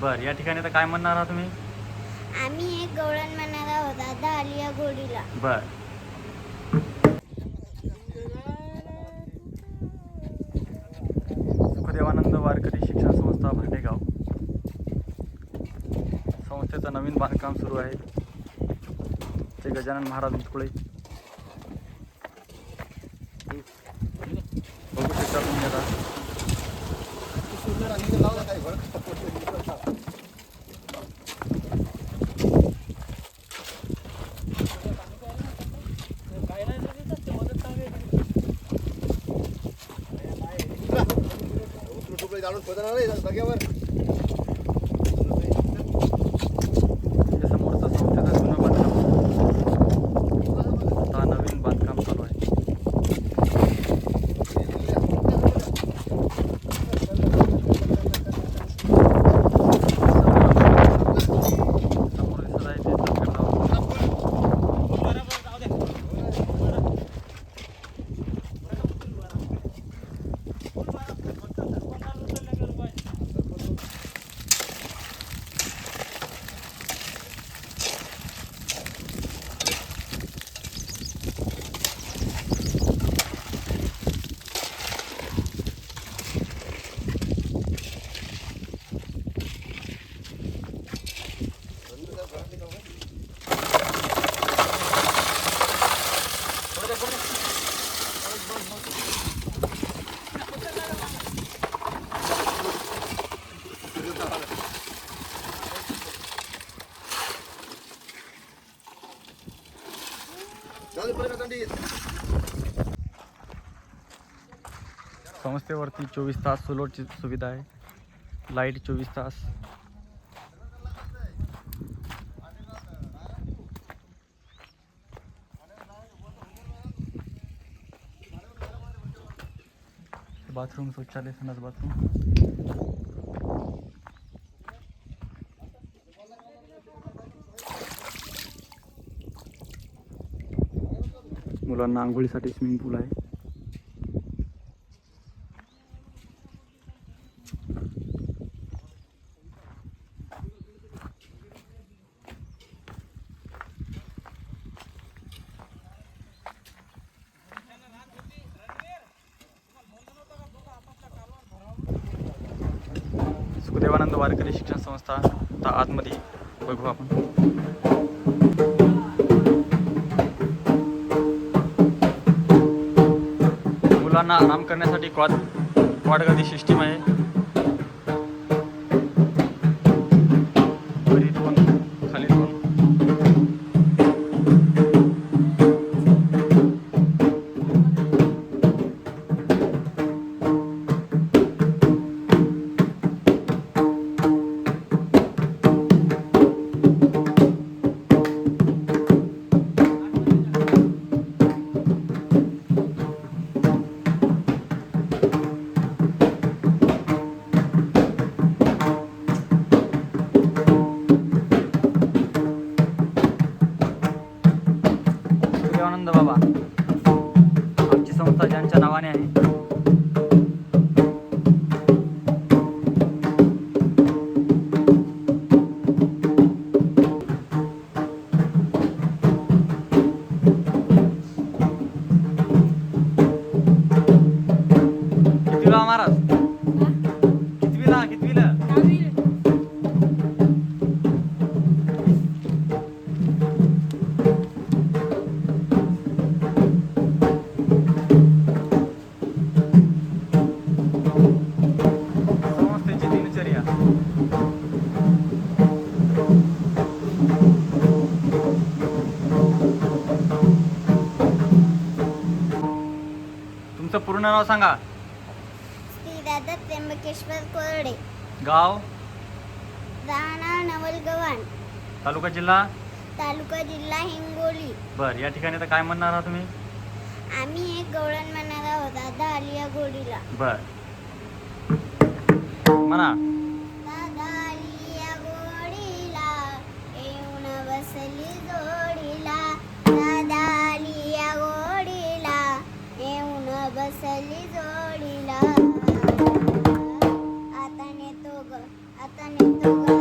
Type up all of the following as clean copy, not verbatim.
बर, या ठिकाणी तर काय म्हणणार आहात तुम्ही? आम्ही एक गवळण म्हणणार आहोत. दादा आली या घोडीला. बर. सुखदेवानंद वारकरी शिक्षण संस्था भांडेगाव, संस्थेचं नवीन बांधकाम सुरू आहे. ते गजानन महाराज मुटकुळे बघू शकता तुम्ही आता. समोरचं संस्थेचं जुनं बांधकाम, आता नवीन बांधकाम चालू आहे. समोर दिसत आहे ते संस्थेवरती 24 तास सोलरची सुविधा आहे. लाईट 24 तास. बाथरूम, शौचालय, संडास बाथरूम. मुलांना आंघोळीसाठी स्विमिंग पूल आहे. सुखदेवानंद वारकरी शिक्षण संस्था आता आतमध्ये बघू आपण. मुलांना आराम करण्यासाठी क्वाड सिस्टीम आहे. वरी दोन, खाली दोन. सुखदेवानंद बाबा आमची संस्था ज्यांच्या नावाने आहे. कितवीला महाराज? कितवीला? संस्थेची दिनचर्या. तुमचं पूर्ण नाव सांगा. श्री दादा त्र्यंबकेश्वर कोरडे. गाव? राहणार नवलगव्हाण. तालुका जिल्हा? तालुका जिल्हा हिंगोली. बर, या ठिकाणी तर काय म्हणणार आहात तुम्ही? आम्ही एक गवळण म्हणणार आहोत. दादा आली या घोडीला. बर, म्हणा. दादा आली या घोडीला, येऊन बसली जोडीला. दादा आली या घोडीला, येऊन बसली जोडीला. आता नेतो ग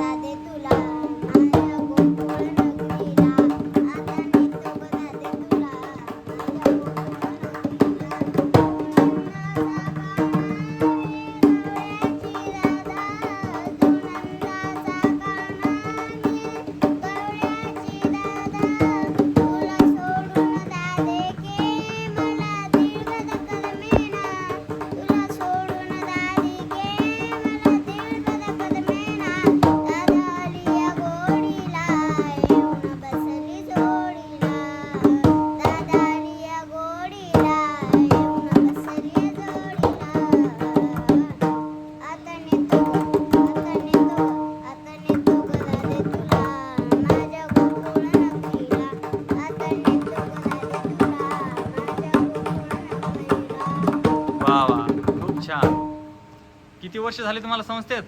किती वर्ष झाले तुम्हाला संस्थेत?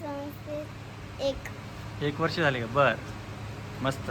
संस्थेत एक 1 वर्ष झाले का? बर, मस्त.